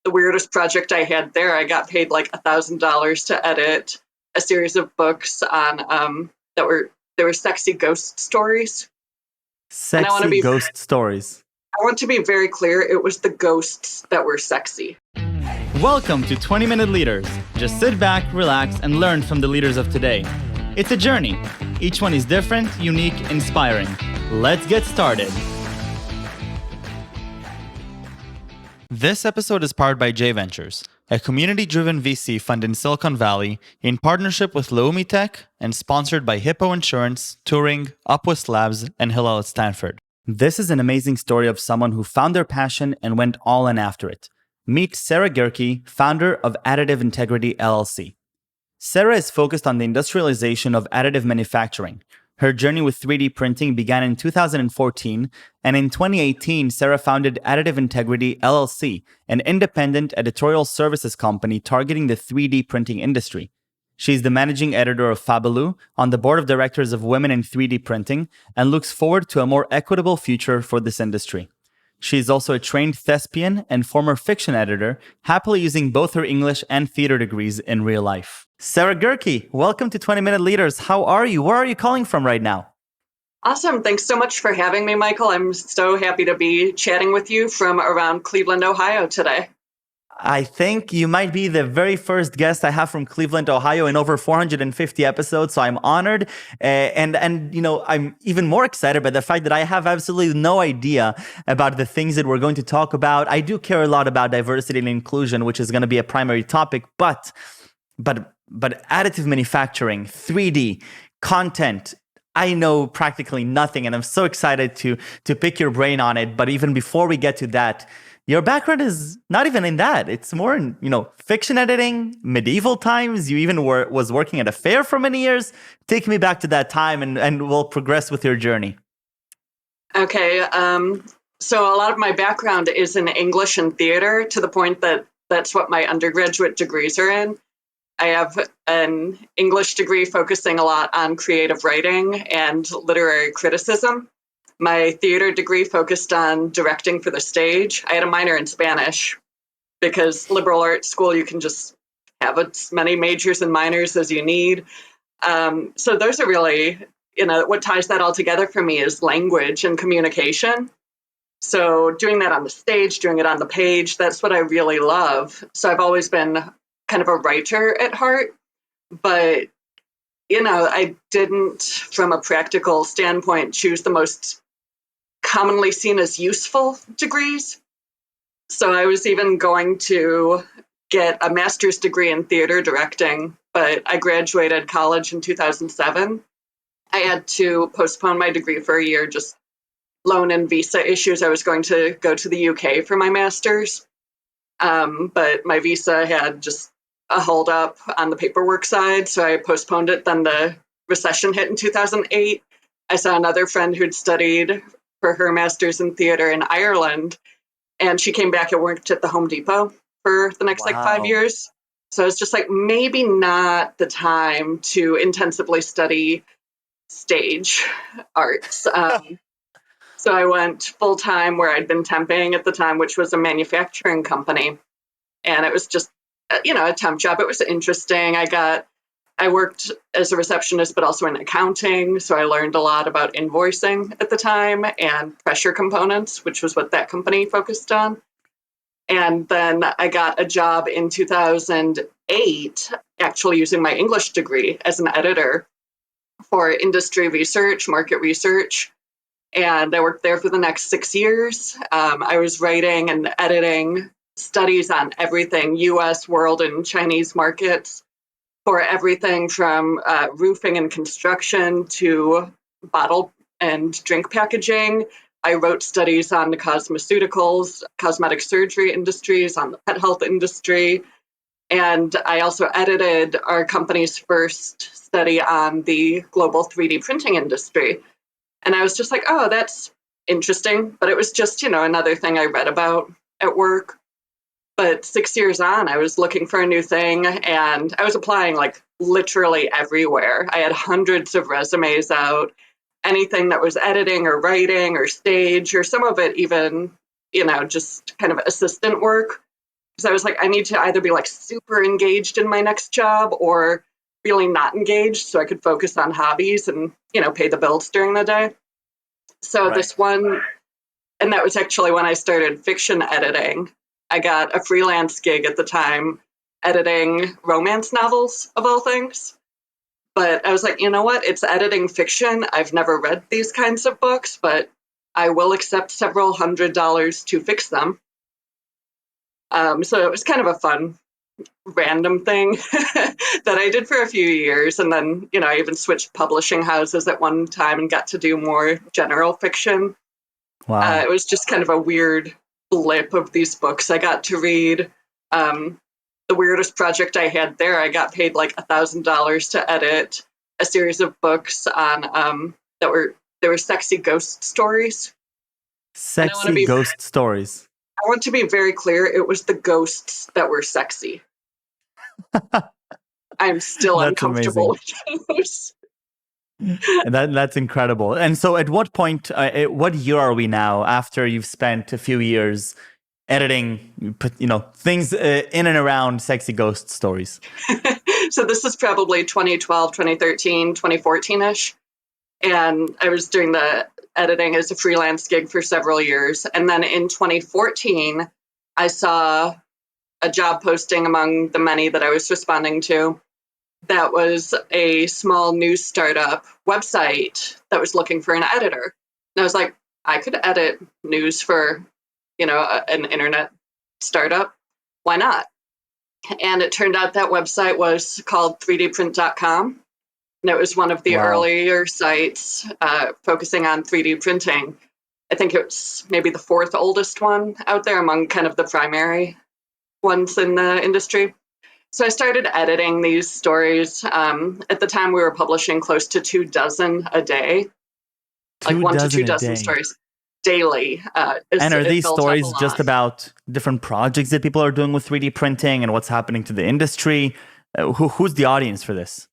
the weirdest project I had there. I got paid like $1,000 to edit a series of books on they were sexy ghost stories. And Sexy ghost stories. I want to be very clear, it was the ghosts that were sexy. Welcome to 20-Minute Leaders. Just sit back, relax, and learn from the leaders of today. It's a journey. Each one is different, unique, inspiring. Let's get started. This episode is powered by J Ventures, a community-driven VC fund in Silicon Valley in partnership with Leumi Tech and sponsored by Hippo Insurance, Turing, Upwest Labs, and Hillel at Stanford. This is an amazing story of someone who found their passion and went all in after it. Meet Sarah Goehrke, founder of Additive Integrity LLC. Sarah is focused on the industrialization of additive manufacturing. Her journey with 3D printing began in 2014, and in 2018, Sarah founded Additive Integrity LLC, an independent editorial services company targeting the 3D printing industry. She's the Managing Editor of Fabbaloo, on the board of directors of Women in 3D Printing, and looks forward to a more equitable future for this industry. She is also a trained thespian and former fiction editor, happily using both her English and theater degrees in real life. Sarah Goehrke, welcome to 20-Minute Leaders. How are you? Where are you calling from right now? Awesome. Thanks so much for having me, Michael. I'm so happy to be chatting with you from around Cleveland, Ohio today. I think you might be the very first guest I have from Cleveland, Ohio in over 450 episodes, so I'm honored. And you know, I'm even more excited by the fact that I have absolutely no idea about the things that we're going to talk about. I do care a lot about diversity and inclusion, which is going to be a primary topic, but additive manufacturing, 3D, content, I know practically nothing, and I'm so excited to pick your brain on it. But even before we get to that, your background is not even in that. It's more in, fiction editing, medieval times. You even was working at a fair for many years. Take me back to that time and we'll progress with your journey. Okay. So a lot of my background is in English and theater, to the point that that's what my undergraduate degrees are in. I have an English degree focusing a lot on creative writing and literary criticism. My theater degree focused on directing for the stage. I had a minor in Spanish because liberal arts school, you can just have as many majors and minors as you need. So those are really, what ties that all together for me is language and communication. So doing that on the stage, doing it on the page, that's what I really love. So I've always been kind of a writer at heart, but, I didn't, from a practical standpoint, choose the most commonly seen as useful degrees. So I was even going to get a master's degree in theater directing, but I graduated college in 2007. I had to postpone my degree for a year, just loan and visa issues. I was going to go to the UK for my master's, but my visa had just a hold up on the paperwork side, so I postponed it. Then the recession hit in 2008. I saw another friend who'd studied for her master's in theater in Ireland, and she came back and worked at the Home Depot for the next 5 years. So it's just maybe not the time to intensively study stage arts. So I went full time where I'd been temping at the time, which was a manufacturing company, and it was just a temp job. It was interesting. I worked as a receptionist, but also in accounting. So I learned a lot about invoicing at the time and pressure components, which was what that company focused on. And then I got a job in 2008, actually using my English degree as an editor for industry research, market research. And I worked there for the next 6 years. I was writing and editing studies on everything, US, world, and Chinese markets, for everything from roofing and construction to bottle and drink packaging. I wrote studies on the cosmeceuticals, cosmetic surgery industries, on the pet health industry. And I also edited our company's first study on the global 3D printing industry. And I was just like, oh, that's interesting. But it was just, another thing I read about at work. But 6 years on, I was looking for a new thing, and I was applying literally everywhere. I had hundreds of resumes out, anything that was editing or writing or stage, or some of it even, just kind of assistant work. because I was like, I need to either be like super engaged in my next job or really not engaged so I could focus on hobbies and, pay the bills during the day. So Right. this one, and that was actually when I started fiction editing. I got a freelance gig at the time editing romance novels, of all things. But I was like, you know what? It's editing fiction. I've never read these kinds of books, but I will accept several $100s to fix them. So it was kind of a fun, random thing that I did for a few years. And then, I even switched publishing houses at one time and got to do more general fiction. Wow. It was just kind of a weird blip of these books I got to read. The weirdest project I had there, I got paid like $1,000 to edit a series of books on that were they were sexy ghost stories. And Sexy ghost stories. I want to be very clear, it was the ghosts that were sexy. I'm still That's uncomfortable amazing. with those. And that's incredible. And so, at what point, what year are we now? After you've spent a few years editing, things in and around sexy ghost stories. So this is probably 2012, 2013, 2014-ish. And I was doing the editing as a freelance gig for several years. And then in 2014, I saw a job posting among the many that I was responding to that was a small news startup website that was looking for an editor. And I was like, I could edit news for, an internet startup. Why not? And it turned out that website was called 3dprint.com. And it was one of the Wow. earlier sites focusing on 3D printing. I think it's maybe the fourth oldest one out there among kind of the primary ones in the industry. So I started editing these stories. At the time, we were publishing close to 24 a day, like 24 1 to 2 a dozen day. stories daily. And are It these built up a stories just lot. about different projects that people are doing with 3D printing and what's happening to the industry? Who's the audience for this?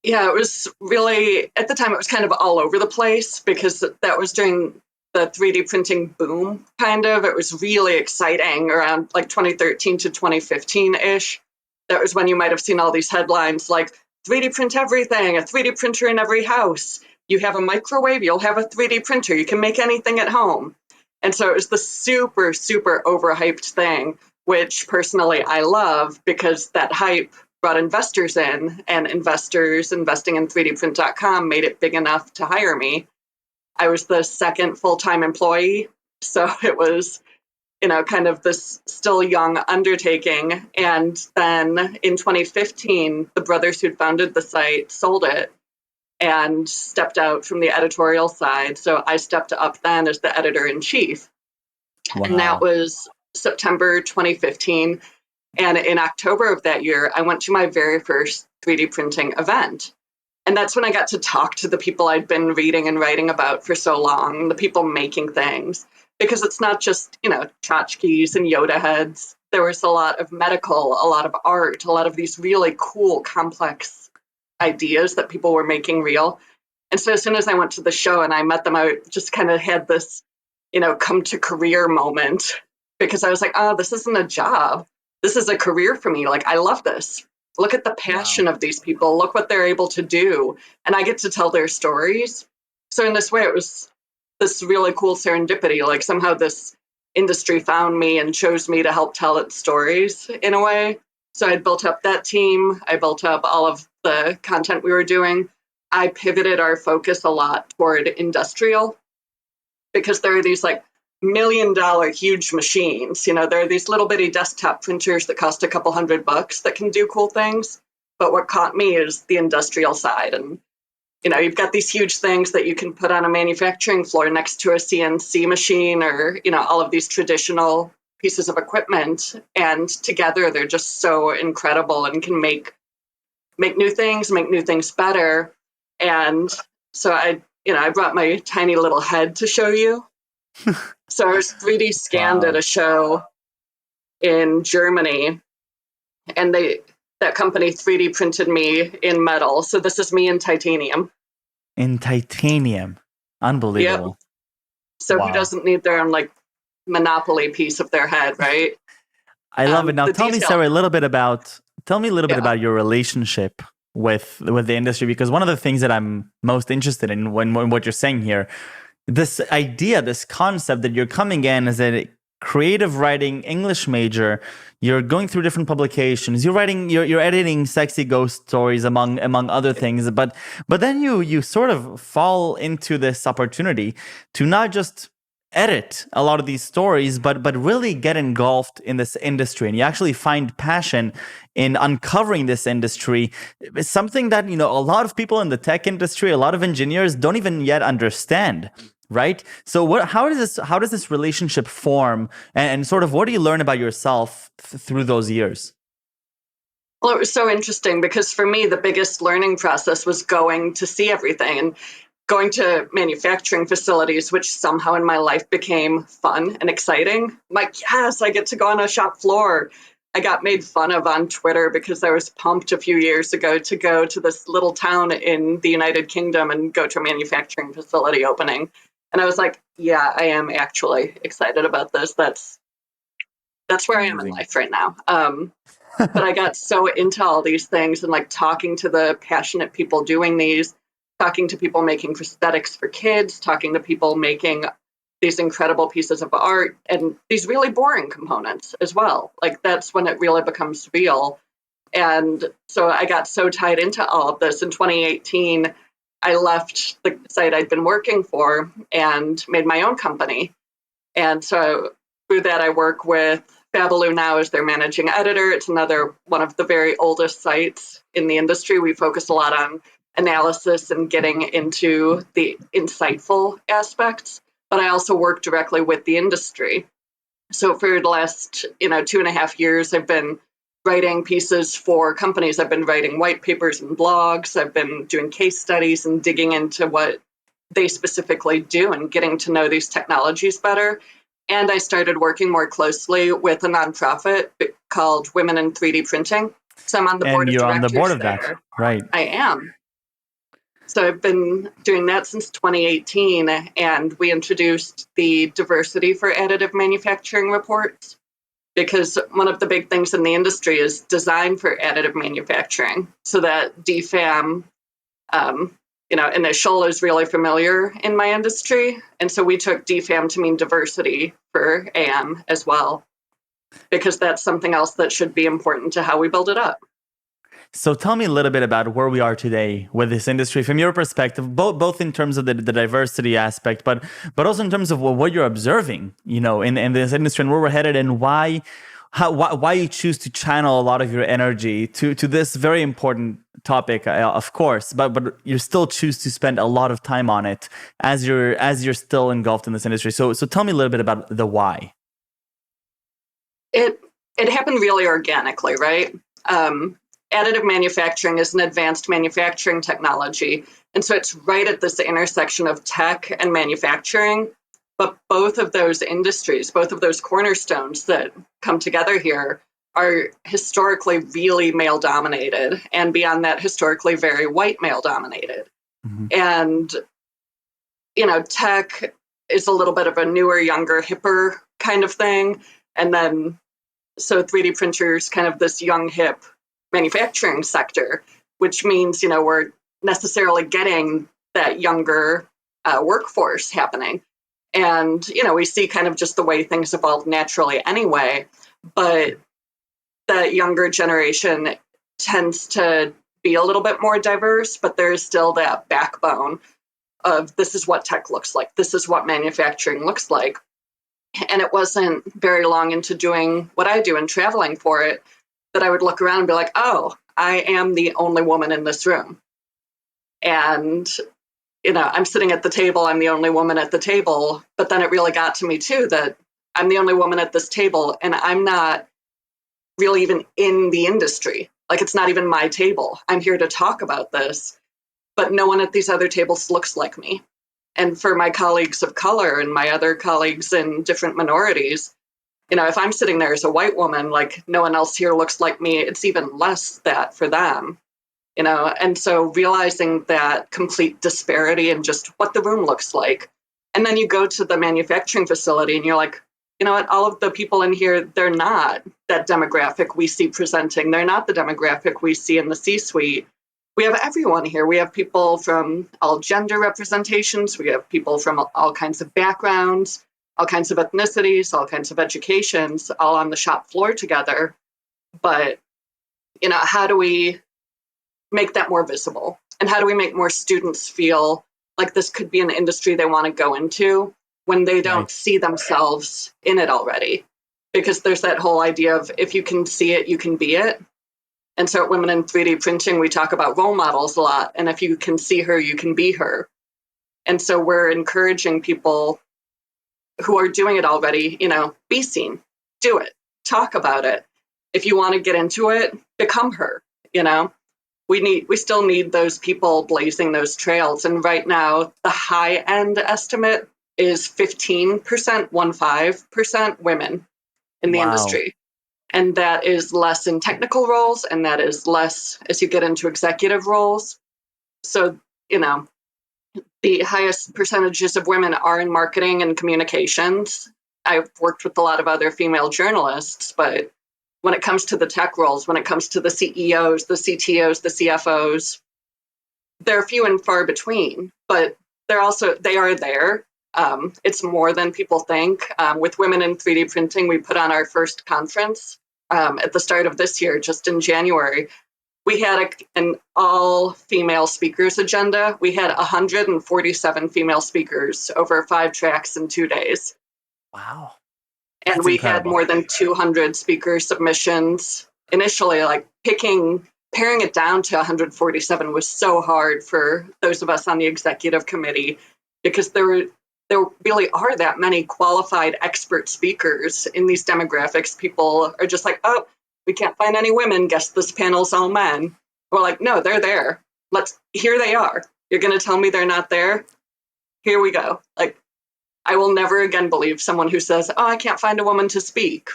Yeah, it was really, at the time, it was kind of all over the place because that was during the 3D printing boom, kind of. It was really exciting around like 2013 to 2015-ish. That was when you might have seen all these headlines like 3D print everything, a 3D printer in every house. You have a microwave, you'll have a 3D printer. You can make anything at home. And so it was the super, super overhyped thing, which personally I love because that hype brought investors in, and investors investing in 3dprint.com made it big enough to hire me. I was the second full-time employee, so it was, kind of this still young undertaking. And then in 2015, the brothers who'd founded the site sold it and stepped out from the editorial side. So I stepped up then as the editor-in-chief. And that Wow. was September 2015. And in October of that year, I went to my very first 3D printing event. And that's when I got to talk to the people I'd been reading and writing about for so long, the people making things. Because it's not just, tchotchkes and Yoda heads. There was a lot of medical, a lot of art, a lot of these really cool, complex ideas that people were making real. And so as soon as I went to the show and I met them, I just kind of had this, come to career moment because I was like, oh, this isn't a job. This is a career for me. Like, I love this. Look at the Wow. passion of these people. Look what they're able to do. And I get to tell their stories. So in this way, it was this really cool serendipity. Like somehow this industry found me and chose me to help tell its stories in a way. So I built up that team. I built up all of the content we were doing. I pivoted our focus a lot toward industrial because there are these like $1 million huge machines. There are these little bitty desktop printers that cost a couple $100 that can do cool things. But what caught me is the industrial side. And, you've got these huge things that you can put on a manufacturing floor next to a CNC machine or, all of these traditional pieces of equipment. And together they're just so incredible and can make new things, make new things better. And so I brought my tiny little head to show you. So I was 3D scanned at Wow. a show in Germany, and that company 3D printed me in metal. So this is me in titanium. In titanium. Yep. Unbelievable. So who Wow. doesn't need their own like Monopoly piece of their head, right? I love it. Now, The tell me, detail. Sarah, a little bit about Yeah. your relationship with the industry, because one of the things that I'm most interested in when what you're saying here, this idea, this concept that you're coming in as a creative writing English major, you're going through different publications, you're editing sexy ghost stories among other things, but then you sort of fall into this opportunity to not just edit a lot of these stories, but really get engulfed in this industry, and you actually find passion in uncovering this industry. It's something that, you know, a lot of people in the tech industry, a lot of engineers don't even yet understand. Right. So how does this relationship form, and sort of what do you learn about yourself through those years? Well, it was so interesting because for me, the biggest learning process was going to see everything and going to manufacturing facilities, which somehow in my life became fun and exciting. I'm like, yes, I get to go on a shop floor. I got made fun of on Twitter because I was pumped a few years ago to go to this little town in the United Kingdom and go to a manufacturing facility opening. And I was like, yeah, I am actually excited about this. That's where I am in Amazing. life right now. But I got so into all these things and like talking to the passionate people doing these, talking to people making prosthetics for kids, talking to people making these incredible pieces of art and these really boring components as well. Like that's when it really becomes real. And so I got so tied into all of this in 2018. I left the site I'd been working for and made my own company. And so through that, I work with Fabbaloo now as their managing editor. It's another one of the very oldest sites in the industry. We focus a lot on analysis and getting into the insightful aspects, but I also work directly with the industry. So for the last, 2.5 years, I've been writing pieces for companies. I've been writing white papers and blogs. I've been doing case studies and digging into what they specifically do and getting to know these technologies better. And I started working more closely with a nonprofit called Women in 3D Printing. So I'm on the board And of you're on the board directors of that, there. right? I am. So I've been doing that since 2018, and we introduced the diversity for additive manufacturing reports because one of the big things in the industry is design for additive manufacturing. So that DFAM, initial is really familiar in my industry. And so we took DFAM to mean diversity for AM as well, because that's something else that should be important to how we build it up. So tell me a little bit about where we are today with this industry from your perspective, both in terms of the diversity aspect, but also in terms of what you're observing, in this industry and where we're headed, and why you choose to channel a lot of your energy to this very important topic, of course, but you still choose to spend a lot of time on it as you're still engulfed in this industry. So tell me a little bit about the why. It happened really organically, right? Additive manufacturing is an advanced manufacturing technology. And so it's right at this intersection of tech and manufacturing. But both of those industries, both of those cornerstones that come together here are historically really male dominated. And beyond that, historically very white male dominated. Mm-hmm. And, tech is a little bit of a newer, younger, hipper kind of thing. And then so 3D printers, kind of this young, hip manufacturing sector, which means, we're necessarily getting that younger workforce happening. And, we see kind of just the way things evolve naturally anyway. But the younger generation tends to be a little bit more diverse, but there's still that backbone of this is what tech looks like. This is what manufacturing looks like. And it wasn't very long into doing what I do and traveling for it that I would look around and be like, oh, I am the only woman in this room. And, I'm sitting at the table, I'm the only woman at the table. But then it really got to me too that I'm the only woman at this table and I'm not really even in the industry. Like it's not even my table. I'm here to talk about this, but no one at these other tables looks like me. And for my colleagues of color and my other colleagues in different minorities, if I'm sitting there as a white woman, like no one else here looks like me, it's even less that for them, and so realizing that complete disparity in just what the room looks like. And then you go to the manufacturing facility and you're like, you know what, all of the people in here, they're not that demographic we see presenting. They're not the demographic we see in the C-suite. We have everyone here. We have people from all gender representations. We have people from all kinds of backgrounds, all kinds of ethnicities, all kinds of educations, all on the shop floor together. But, you know, how do we make that more visible? And how do we make more students feel like this could be an industry they want to go into when they don't Right. see themselves in it already? Because there's that whole idea of if you can see it, you can be it. And so at Women in 3D Printing, we talk about role models a lot. And if you can see her, you can be her. And so we're encouraging people who are doing it already, you know, be seen, do it, talk about it. If you want to get into it, become her, you know. We still need those people blazing those trails. And right now, the high end estimate is 15%, 15% women in the Wow. industry. And that is less in technical roles, and that is less as you get into executive roles. So, you know, the highest percentages of women are in marketing and communications. I've worked with a lot of other female journalists, but when it comes to the tech roles, when it comes to the CEOs, the CTOs, the CFOs, they're few and far between, but they are there. It's more than people think. With Women in 3D Printing, we put on our first conference at the start of this year, just in January. We had an all-female speakers agenda. We had 147 female speakers over 5 tracks in 2 days. Wow. And That's we had incredible. more than 200 speaker submissions. Initially, like paring it down to 147 was so hard for those of us on the executive committee because there really are that many qualified expert speakers in these demographics. People are just like, oh, we can't find any women. Guess this panel's all men. We're like, no, they're there. Here they are. You're going to tell me they're not there? Here we go. Like, I will never again believe someone who says, oh, I can't find a woman to speak.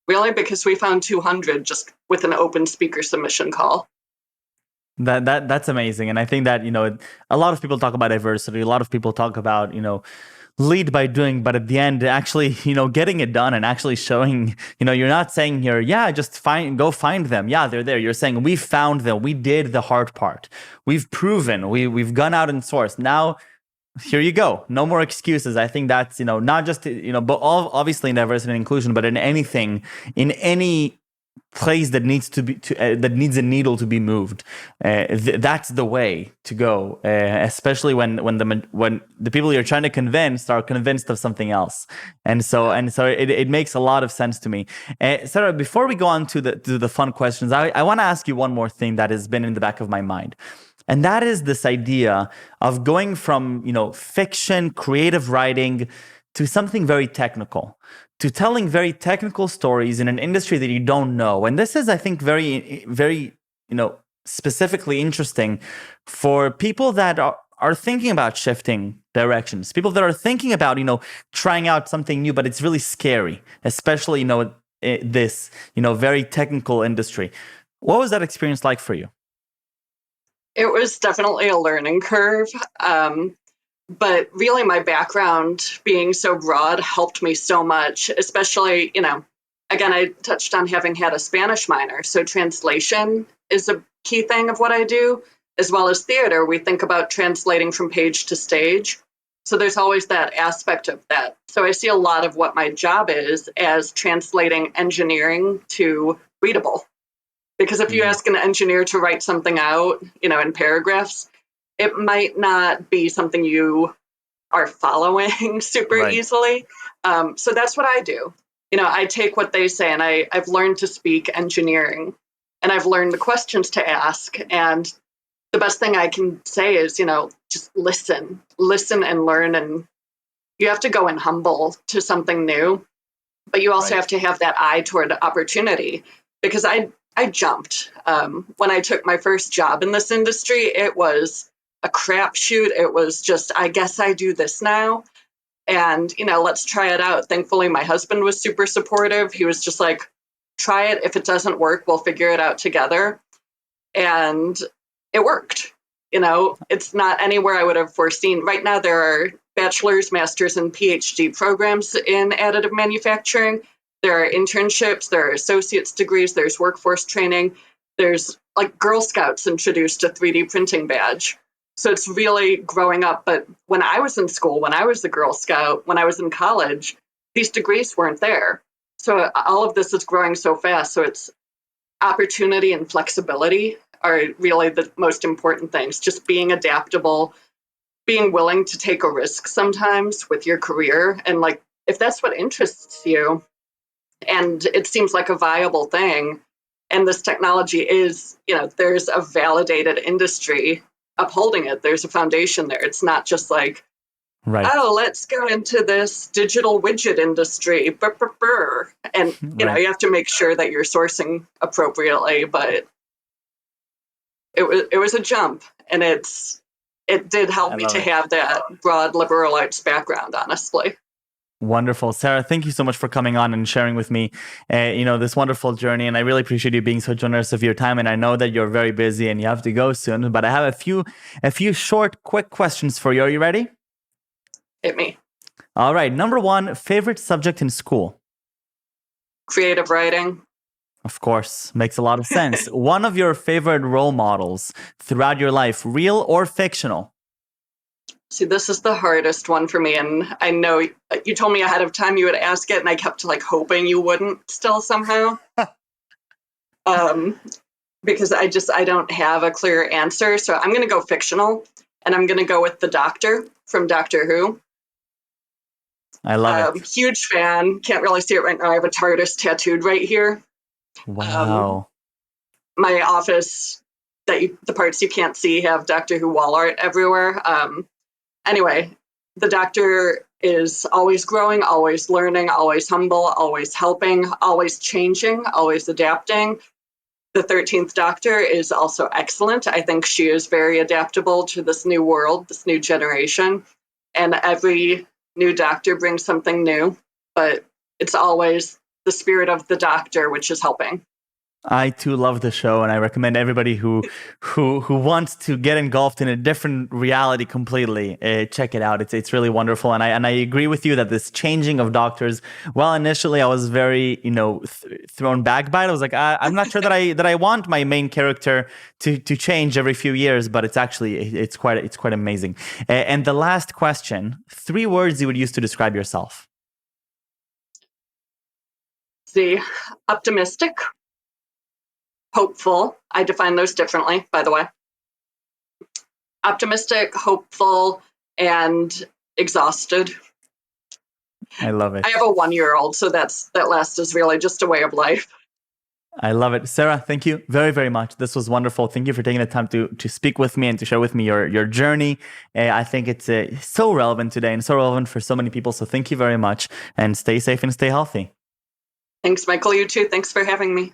Really? Because we found 200 just with an open speaker submission call. That's amazing. And I think that, a lot of people talk about diversity. A lot of people talk about, lead by doing, but at the end, actually, getting it done and actually showing, you're not saying here, yeah, just go find them. Yeah, they're there. You're saying we found them. We did the hard part. We've proven, we've gone out and sourced. Now, here you go. No more excuses. I think that's, not just, but obviously in diversity and inclusion, but in anything, in any place that needs that needs a needle to be moved. That's the way to go, especially when the people you're trying to convince are convinced of something else. And so it makes a lot of sense to me. Sarah, before we go on to the fun questions, I want to ask you one more thing that has been in the back of my mind. And that is this idea of going from, fiction, creative writing to something very technical, to telling very technical stories in an industry that you don't know. And this is, I think, very, very, specifically interesting for people that are thinking about shifting directions, people that are thinking about, trying out something new, but it's really scary, especially, this, very technical industry. What was that experience like for you? It was definitely a learning curve. But really, my background being so broad helped me so much, especially, again, I touched on having had a Spanish minor. So translation is a key thing of what I do, as well as theater. We think about translating from page to stage. So there's always that aspect of that. So I see a lot of what my job is as translating engineering to readable. Because if you ask an engineer to write something out, in paragraphs, it might not be something you are following super Right. easily. So that's what I do. I take what they say, and I've learned to speak engineering, and I've learned the questions to ask. And the best thing I can say is, just listen and learn. And you have to go in humble to something new, but you also Right. have to have that eye toward opportunity. Because I jumped. When I took my first job in this industry, it was a crapshoot. It was just, I guess I do this now. And, let's try it out. Thankfully, my husband was super supportive. He was just like, try it. If it doesn't work, we'll figure it out together. And it worked. It's not anywhere I would have foreseen. Right now, there are bachelor's, master's, and PhD programs in additive manufacturing. There are internships, there are associate's degrees, there's workforce training. There's like Girl Scouts introduced a 3D printing badge. So it's really growing up. But when I was in school, when I was a Girl Scout, when I was in college, these degrees weren't there. So all of this is growing so fast. So it's opportunity and flexibility are really the most important things. Just being adaptable, being willing to take a risk sometimes with your career. And like, if that's what interests you and it seems like a viable thing, and this technology is, there's a validated industry upholding it. There's a foundation there. It's not just like, Right. oh, let's go into this digital widget industry. And, Right. you have to make sure that you're sourcing appropriately, but it was a jump, and it did help me to have that broad liberal arts background, honestly. Wonderful. Sarah, thank you so much for coming on and sharing with me, this wonderful journey. And I really appreciate you being so generous of your time. And I know that you're very busy and you have to go soon, but I have a few short, quick questions for you. Are you ready? Hit me. All right. Number one, favorite subject in school? Creative writing. Of course. Makes a lot of sense. One of your favorite role models throughout your life, real or fictional? See, this is the hardest one for me, and I know you told me ahead of time you would ask it, and I kept hoping you wouldn't still somehow. Because I don't have a clear answer, so I'm going to go fictional, and I'm going to go with the Doctor from Doctor Who. I love it. Huge fan. Can't really see it right now. I have a TARDIS tattooed right here. Wow. My office, the parts you can't see, have Doctor Who wall art everywhere. Anyway, the Doctor is always growing, always learning, always humble, always helping, always changing, always adapting. The 13th Doctor is also excellent. I think she is very adaptable to this new world, this new generation. And every new Doctor brings something new, but it's always the spirit of the Doctor which is helping. I too love the show, and I recommend everybody who wants to get engulfed in a different reality completely, check it out. It's really wonderful, and I agree with you that this changing of doctors. Well, initially I was very thrown back by it. I was like, I'm not sure that I want my main character to change every few years, but it's quite amazing. And the last question: 3 words you would use to describe yourself. See, optimistic. Hopeful. I define those differently, by the way. Optimistic, hopeful, and exhausted. I love it. I have a 1-year-old, so that last is really just a way of life. I love it. Sarah, thank you very, very much. This was wonderful. Thank you for taking the time to speak with me and to share with me your journey. I think it's so relevant today and so relevant for so many people. So thank you very much, and stay safe and stay healthy. Thanks, Michael. You too. Thanks for having me.